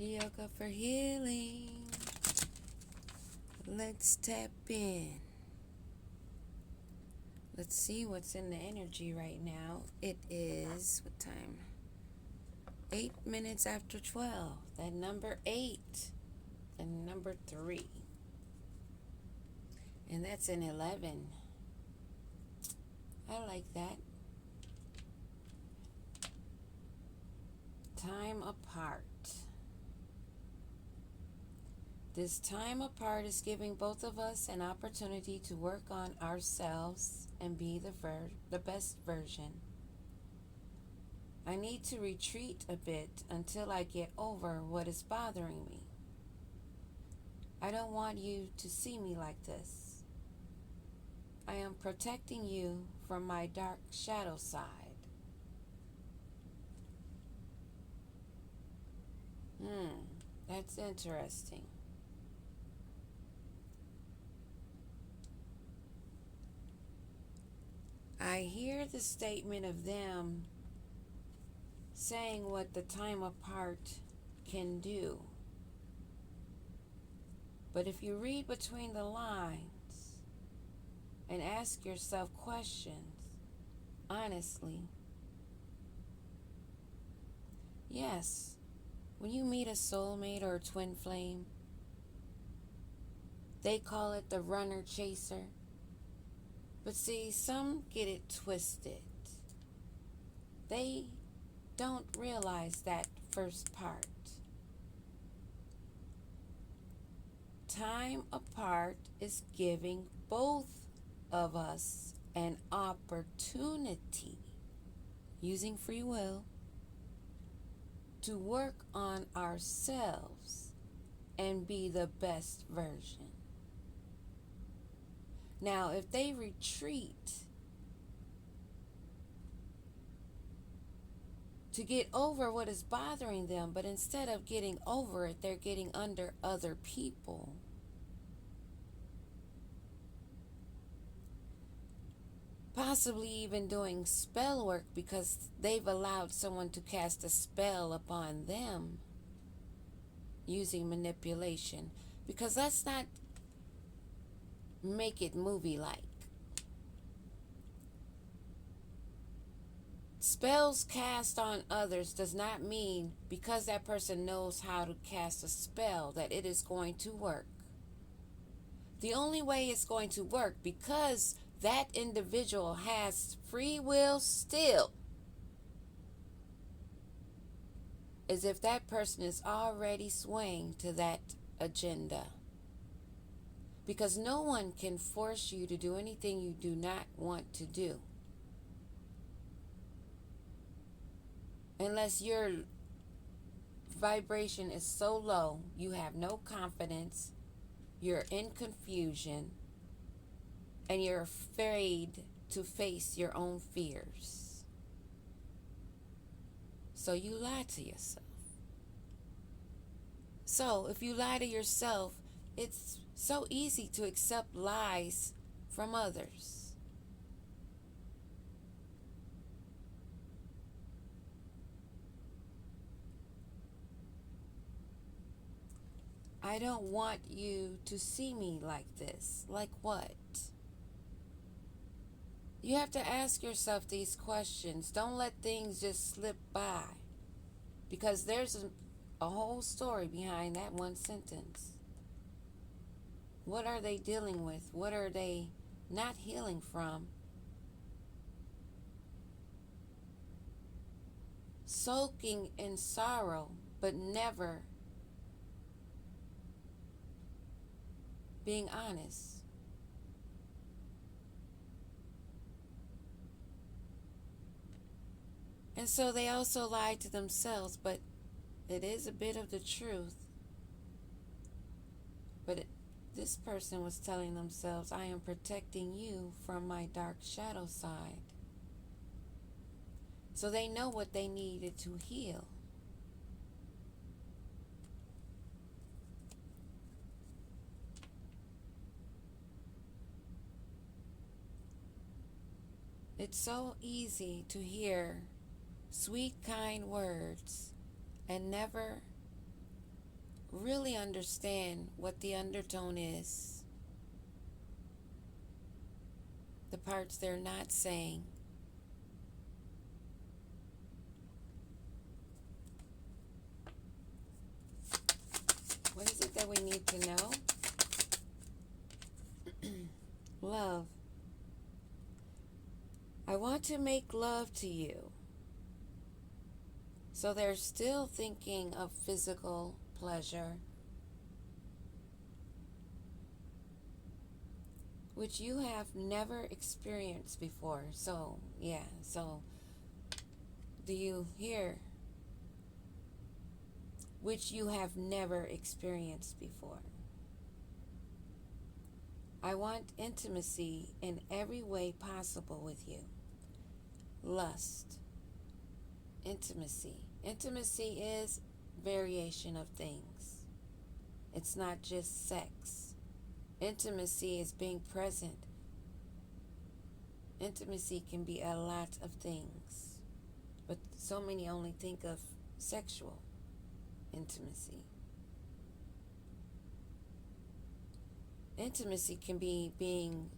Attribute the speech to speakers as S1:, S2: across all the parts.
S1: Yoga for healing. Let's tap in. Let's see what's in the energy right now. It is, what time? 8 minutes after 12. That number 8 and number 3. And that's an 11. I like that. Time apart. This time apart is giving both of us an opportunity to work on ourselves and be the best version. I need to retreat a bit until I get over what is bothering me. I don't want you to see me like this. I am protecting you from my dark shadow side. That's interesting. I hear the statement of them saying what the time apart can do. But if you read between the lines and ask yourself questions, honestly, yes, when you meet a soulmate or a twin flame, they call it the runner chaser. But see, some get it twisted. They don't realize that first part. Time apart is giving both of us an opportunity, using free will, to work on ourselves and be the best version. Now, if they retreat to get over what is bothering them, but instead of getting over it, they're getting under other people, possibly even doing spell work because they've allowed someone to cast a spell upon them using manipulation. Because let's not make it movie-like. Spells cast on others does not mean because that person knows how to cast a spell that it is going to work. The only way it's going to work, because that individual has free will still, is if that person is already swaying to that agenda. Because no one can force you to do anything you do not want to do. Unless your vibration is so low, you have no confidence, you're in confusion, and you're afraid to face your own fears. So you lie to yourself. So if you lie to yourself, it's so easy to accept lies from others. I don't want you to see me like this. Like what? You have to ask yourself these questions. Don't let things just slip by. Because there's a whole story behind that one sentence. What are they dealing with? What are they not healing from? Soaking in sorrow, but never being honest. And so they also lie to themselves, but it is a bit of the truth. But this person was telling themselves, I am protecting you from my dark shadow side. So they know what they needed to heal. It's so easy to hear sweet, kind words and never really understand what the undertone is, the parts they're not saying. What is it that we need to know? Love. I want to make love to you. So they're still thinking of physical pleasure, which you have never experienced before. So, yeah, so do you hear? Which you have never experienced before. I want intimacy in every way possible with you. Lust. Intimacy. Intimacy is variation of things. It's not just sex. Intimacy is being present. Intimacy can be a lot of things, but so many only think of sexual intimacy. Intimacy can be being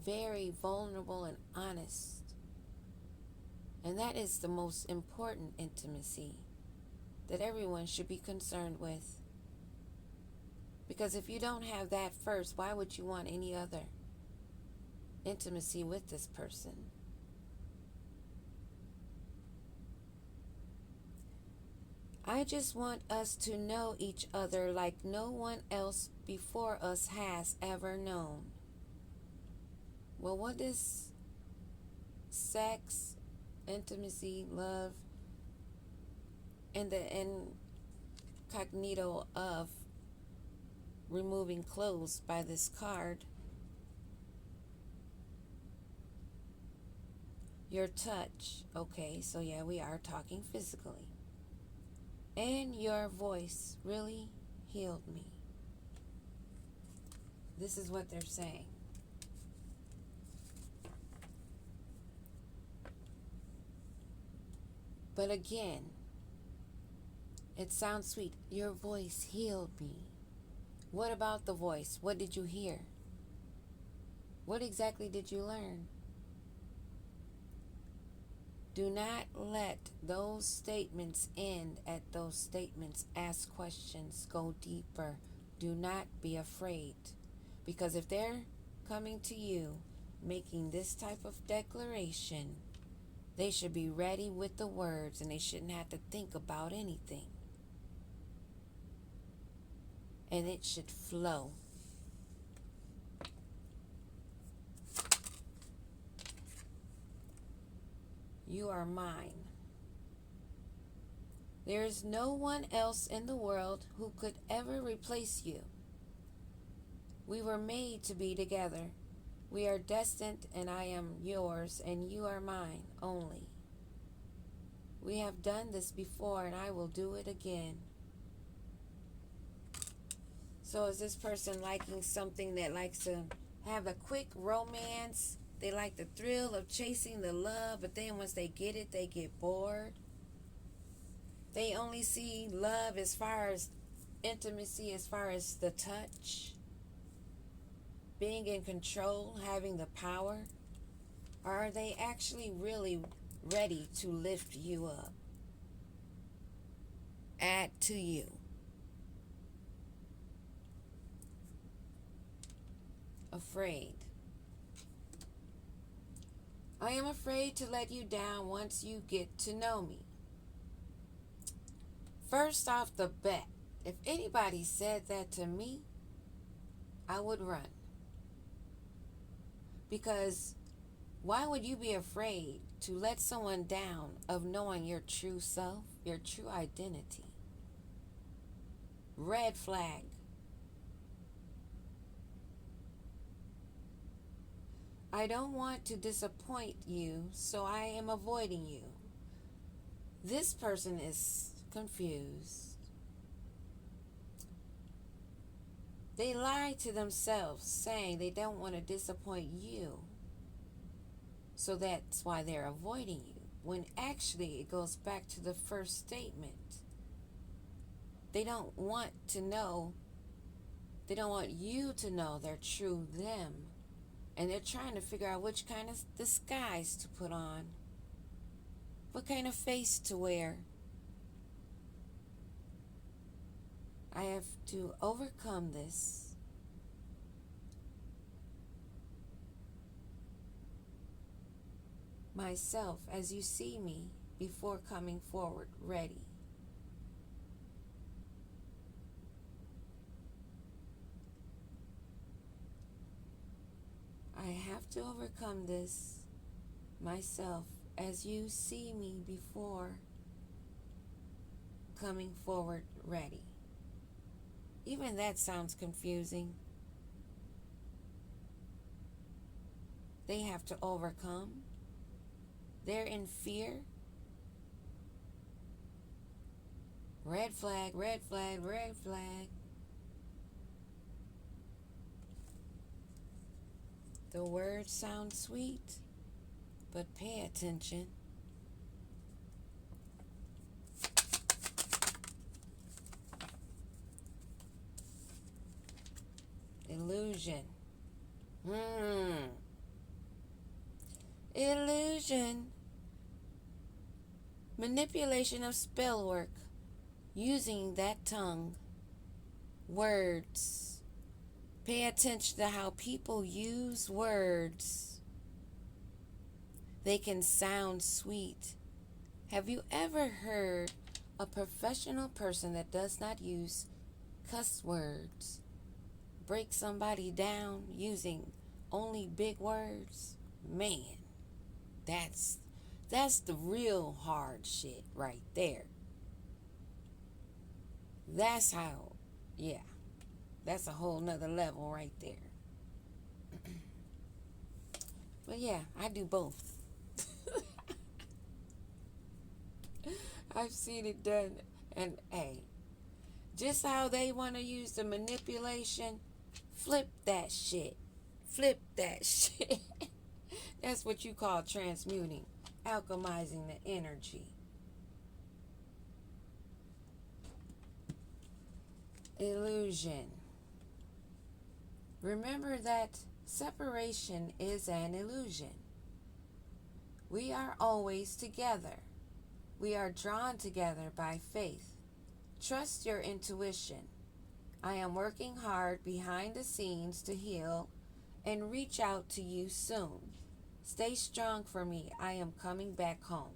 S1: very vulnerable and honest. And that is the most important intimacy that everyone should be concerned with. Because if you don't have that first, why would you want any other intimacy with this person? I just want us to know each other like no one else before us has ever known. Well, what is sex, intimacy, love, and the incognito of removing clothes by this card? Your touch. Okay, so yeah, we are talking physically. And your voice really healed me. This is what they're saying. But again, it sounds sweet. Your voice healed me. What about the voice? What did you hear? What exactly did you learn? Do not let those statements end at those statements. Ask questions. Go deeper. Do not be afraid. Because if they're coming to you making this type of declaration, they should be ready with the words and they shouldn't have to think about anything. And it should flow. You are mine. There is no one else in the world who could ever replace you. We were made to be together. We are destined, and I am yours, and you are mine only. We have done this before, and I will do it again. So is this person liking something that likes to have a quick romance? They like the thrill of chasing the love, but then once they get it, they get bored. They only see love as far as intimacy, as far as the touch, being in control, having the power. Or are they actually really ready to lift you up? Add to you. Afraid. I am afraid to let you down once you get to know me. First off the bat, if anybody said that to me, I would run. Because why would you be afraid to let someone down of knowing your true self, your true identity? Red flag. I don't want to disappoint you, so I am avoiding you. This person is confused. They lie to themselves, saying they don't want to disappoint you. So that's why they're avoiding you. When actually it goes back to the first statement. They don't want to know, they don't want you to know their true them. And they're trying to figure out which kind of disguise to put on, what kind of face to wear. I have to overcome this. Myself as you see me before coming forward ready. I have to overcome this myself as you see me before coming forward ready. Even that sounds confusing. They have to overcome. They're in fear. Red flag, red flag, red flag. The words sound sweet, but pay attention. Illusion. Illusion. Manipulation of spell work. Using that tongue. Words. Pay attention to how people use words. They can sound sweet. Have you ever heard a professional person that does not use cuss words break somebody down using only big words? Man, that's the real hard shit right there. That's how, yeah, that's a whole nother level right there. But yeah, I do both. I've seen it done, and hey, just how they want to use the manipulation, flip that shit. Flip that shit. That's what you call transmuting, alchemizing the energy. Illusion. Remember that separation is an illusion. We are always together. We are drawn together by faith. Trust your intuition. I am working hard behind the scenes to heal and reach out to you soon. Stay strong for me. I am coming back home.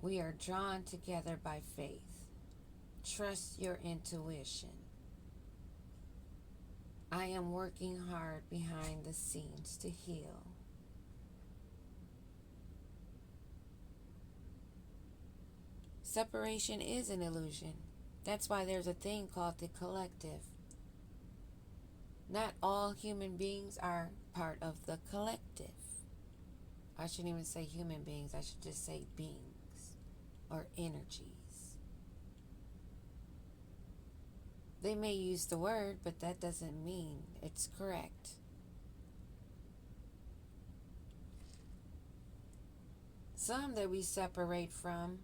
S1: We are drawn together by faith. Trust your intuition. I am working hard behind the scenes to heal. Separation is an illusion. That's why there's a thing called the collective. Not all human beings are part of the collective. I shouldn't even say human beings. I should just say beings or energies. They may use the word, but that doesn't mean it's correct. Some that we separate from,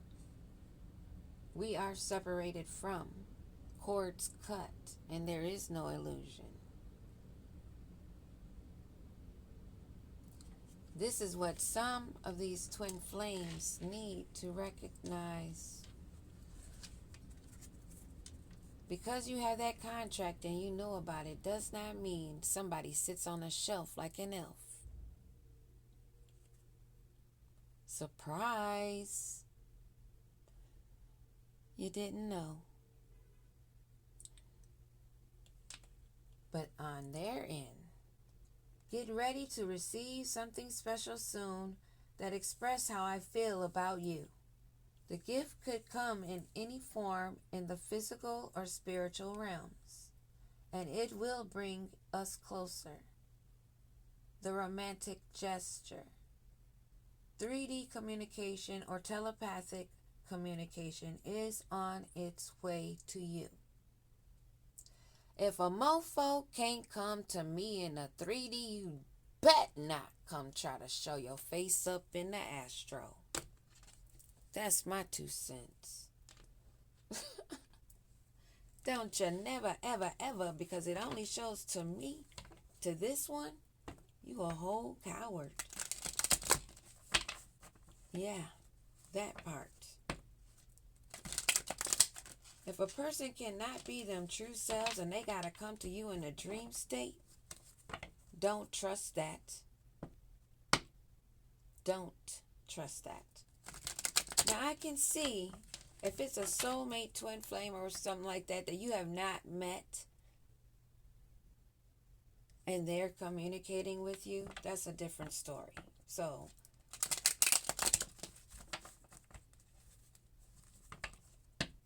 S1: we are separated from. Cords cut, and there is no illusion. This is what some of these twin flames need to recognize. Because you have that contract and you know about it does not mean somebody sits on a shelf like an elf. Surprise! You didn't know. But on their end, get ready to receive something special soon that express how I feel about you. The gift could come in any form in the physical or spiritual realms, and it will bring us closer. The romantic gesture. 3D communication or telepathic communication is on its way to you. If a mofo can't come to me in a 3D, you bet not come try to show your face up in the astro. That's my 2 cents. Don't you never, ever, ever, because it only shows to me, to this one, you a whole coward. Yeah, that part. If a person cannot be them true selves and they gotta come to you in a dream state, don't trust that. Don't trust that. Now I can see if it's a soulmate twin flame or something like that that you have not met and they're communicating with you, that's a different story. So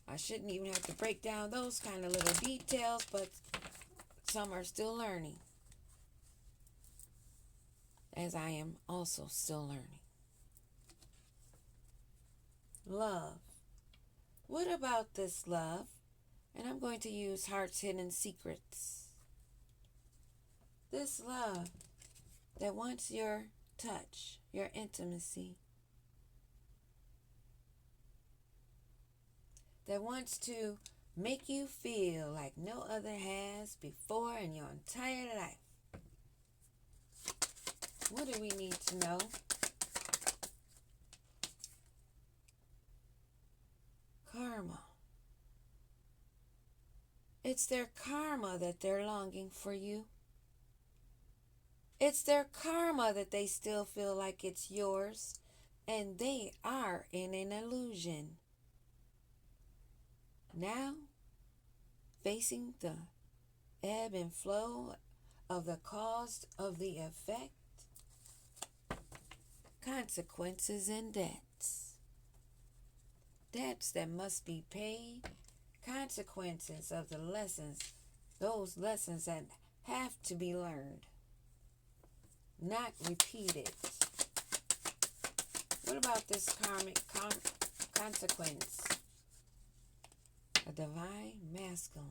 S1: I shouldn't even have to break down those kind of little details, but some are still learning, as I am also still learning. Love. What about this love? And I'm going to use Heart's Hidden Secrets. This love that wants your touch, your intimacy, that wants to make you feel like no other has before in your entire life. What do we need to know? Karma. It's their karma that they're longing for you. It's their karma that they still feel like it's yours, and they are in an illusion. Now, facing the ebb and flow of the cause of the effect, consequences and debts. Debts that must be paid, consequences of the lessons, those lessons that have to be learned, not repeated. What about this karmic consequence? A divine masculine.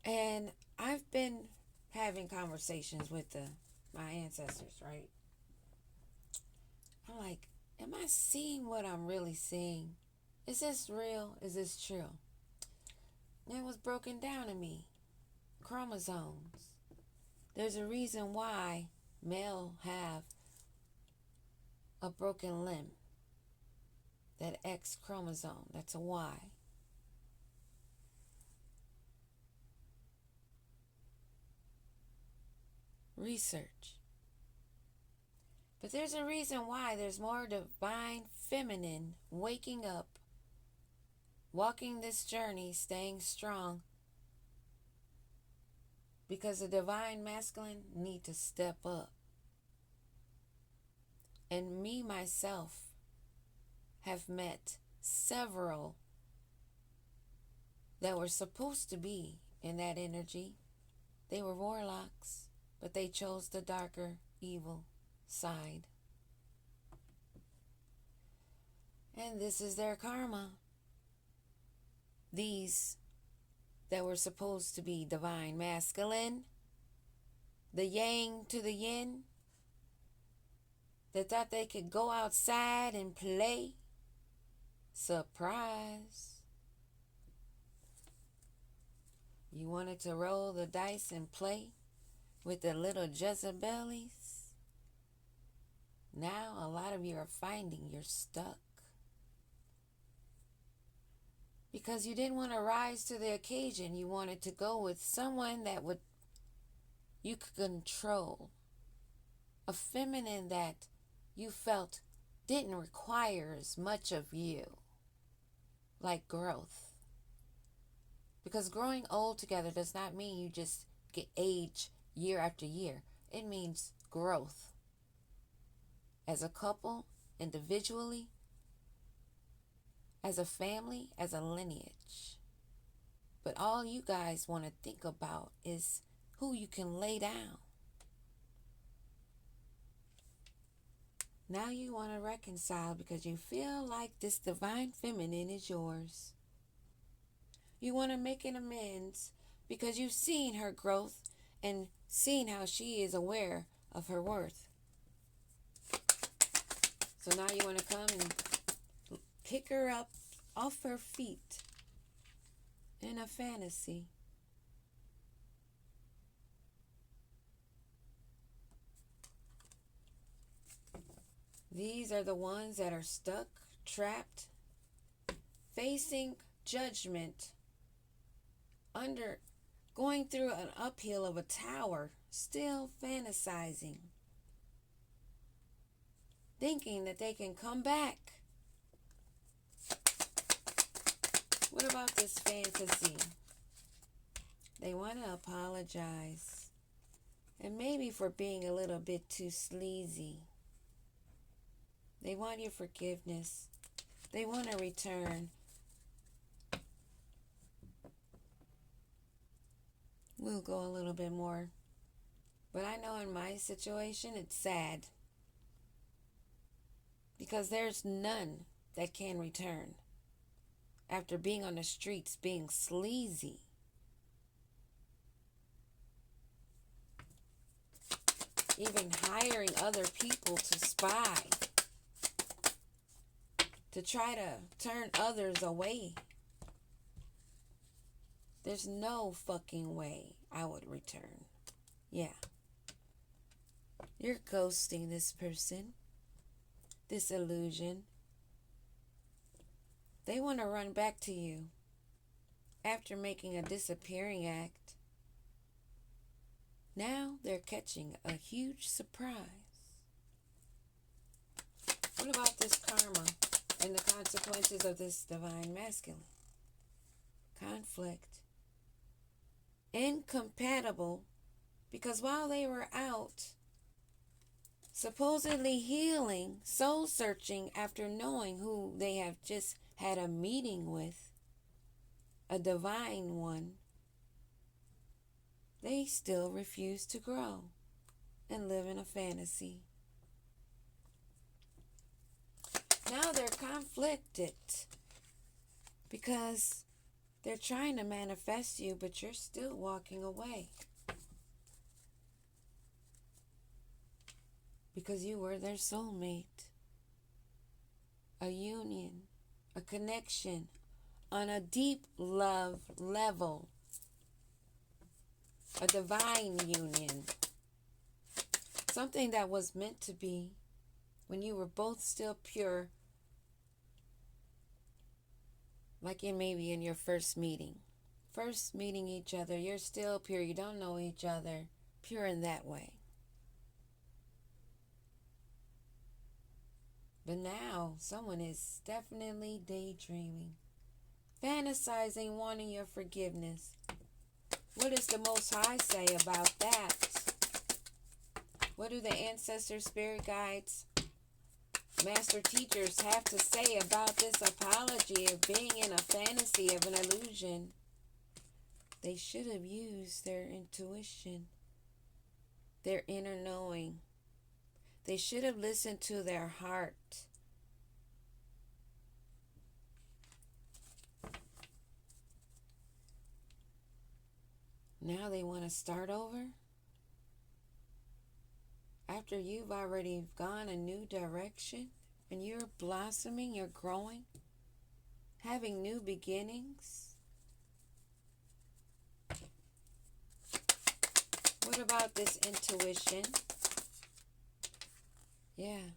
S1: And I've been having conversations with my ancestors, right? I'm like, am I seeing what I'm really seeing? Is this real? Is this true? And it was broken down to me. Chromosomes. There's a reason why male have a broken limb. That X chromosome, that's a Y. Research. But there's a reason why there's more divine feminine waking up, walking this journey, staying strong. Because the divine masculine need to step up. And me, myself, have met several that were supposed to be in that energy. They were warlocks, but they chose the darker, evil side. And this is their karma. These that were supposed to be divine masculine, the yang to the yin, that thought they could go outside and play. Surprise. You wanted to roll the dice and play with the little Jezebelies. Now a lot of you are finding you're stuck. Because you didn't want to rise to the occasion. You wanted to go with someone that you could control. A feminine that you felt didn't require as much of you. Like growth. Because growing old together does not mean you just get age year after year. It means growth. As a couple, individually, as a family, as a lineage. But all you guys want to think about is who you can lay down. Now you want to reconcile because you feel like this divine feminine is yours. You want to make an amends because you've seen her growth and seen how she is aware of her worth. So now you want to come and pick her up off her feet in a fantasy. These are the ones that are stuck, trapped, facing judgment, going through an uphill of a tower, still fantasizing, thinking that they can come back. What about this fantasy? They want to apologize, and maybe for being a little bit too sleazy. They want your forgiveness. They want to return. We'll go a little bit more. But I know in my situation, it's sad. Because there's none that can return. After being on the streets, being sleazy. Even hiring other people to spy. To try to turn others away. There's no fucking way I would return. Yeah. You're ghosting this person. This illusion. They want to run back to you after making a disappearing act. Now they're catching a huge surprise. What about this karma and the consequences of this divine masculine? Conflict. Incompatible, because while they were out supposedly healing, soul searching after knowing who they have just had a meeting with, a divine one, they still refuse to grow and live in a fantasy. Now they're conflicted because they're trying to manifest you, but you're still walking away. Because you were their soulmate. A union, a connection on a deep love level. A divine union. Something that was meant to be when you were both still pure. Like maybe in your first meeting. First meeting each other, you're still pure. You don't know each other. Pure in that way. But now, someone is definitely daydreaming. Fantasizing, wanting your forgiveness. What does the Most High say about that? What do the ancestors, spirit guides, master teachers have to say about this apology of being in a fantasy of an illusion? They should have used their intuition, their inner knowing. They should have listened to their heart. Now they want to start over? After you've already gone a new direction and you're blossoming, you're growing, having new beginnings? What about this intuition? Yeah,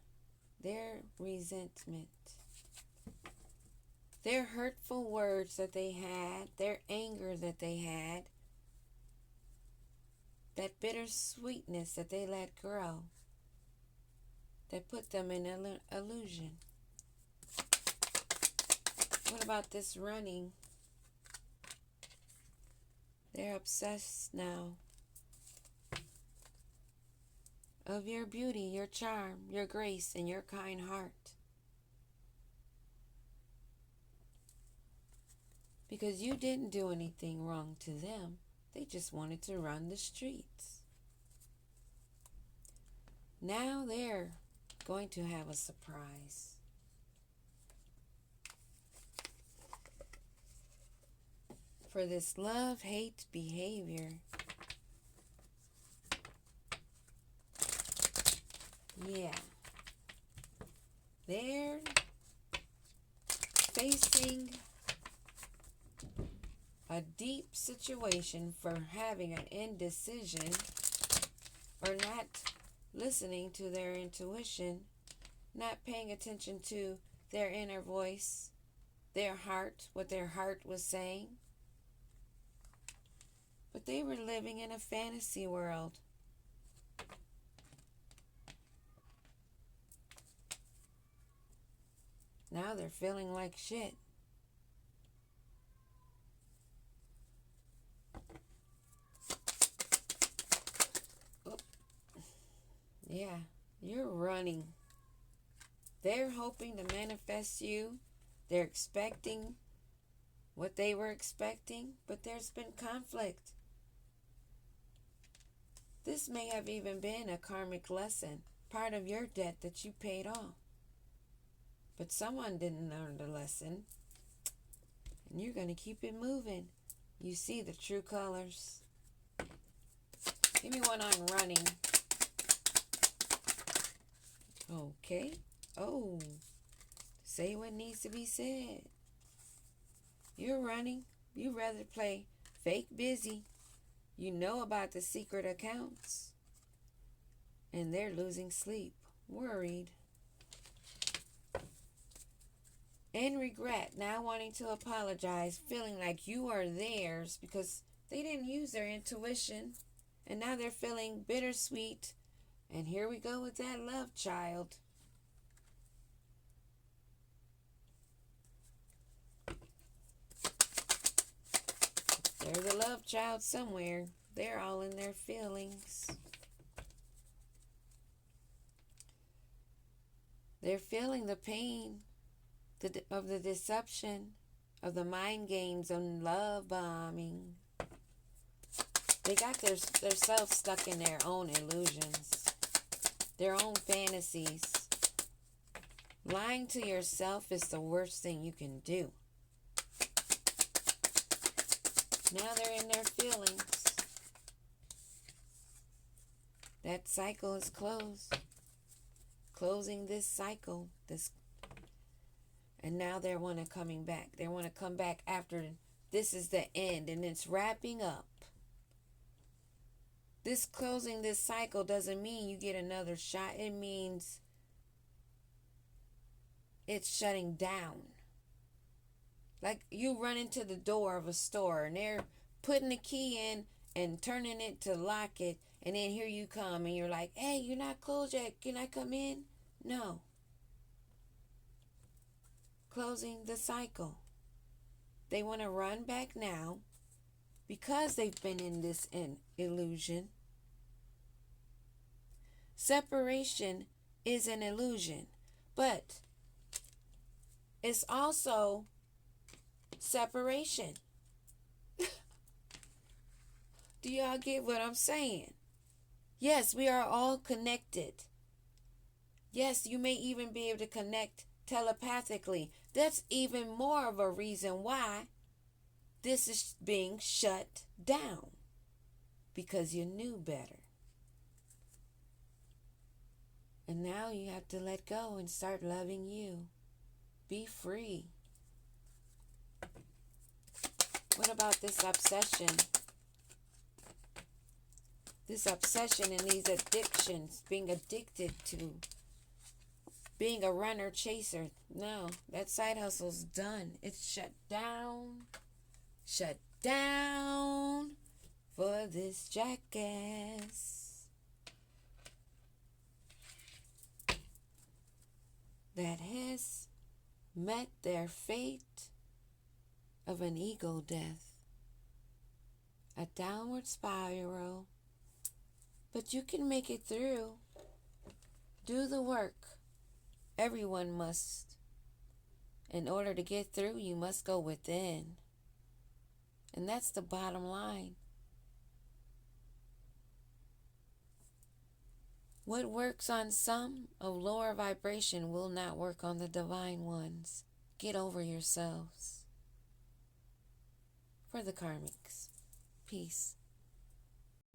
S1: their resentment, their hurtful words that they had, their anger that they had, that bittersweetness that they let grow, that put them in illusion. What about this running? They're obsessed now of your beauty, your charm, your grace, and your kind heart. Because you didn't do anything wrong to them. They just wanted to run the streets. Now they're going to have a surprise. for this love-hate behavior. Yeah. They're facing a deep situation for having an indecision or not listening to their intuition, not paying attention to their inner voice, their heart, what their heart was saying. But they were living in a fantasy world. Now they're feeling like shit. Oh. Yeah, you're running. They're hoping to manifest you. They're expecting what they were expecting, but there's been conflict. This may have even been a karmic lesson, part of your debt that you paid off. But someone didn't learn the lesson, and you're going to keep it moving. You see the true colors. Give me one on running. Okay. Oh, say what needs to be said. You're running. You'd rather play fake busy. You know about the secret accounts. And they're losing sleep, worried. And regret, now wanting to apologize, feeling like you are theirs because they didn't use their intuition. And now they're feeling bittersweet. And here we go with that love child. There's a love child somewhere. They're all in their feelings. They're feeling the pain of the deception, of the mind games and love bombing. They got themselves stuck in their own illusions, their own fantasies. Lying to yourself is the worst thing you can do. Now they're in their feelings. That cycle is closed. Closing this cycle. And now they want to coming back. They want to come back after this is the end and it's wrapping up. This closing this cycle doesn't mean you get another shot. It means it's shutting down. Like you run into the door of a store and they're putting the key in and turning it to lock it. And then here you come and you're like, hey, you're not closed yet. Can I come in? No. Closing the cycle. They want to run back now because they've been in this illusion. Separation is an illusion, but it's also separation. Do y'all get what I'm saying? Yes, we are all connected. Yes, you may even be able to connect telepathically. That's even more of a reason why this is being shut down. Because you knew better. And now you have to let go and start loving you. Be free. What about this obsession? This obsession and these addictions, being addicted to being a runner chaser. No, that side hustle's done. It's shut down. Shut down for this jackass that has met their fate of an ego death. A downward spiral. But you can make it through. Do the work. Everyone must. In order to get through, you must go within. And that's the bottom line. What works on some of lower vibration will not work on the divine ones. Get over yourselves. for the karmics. Peace.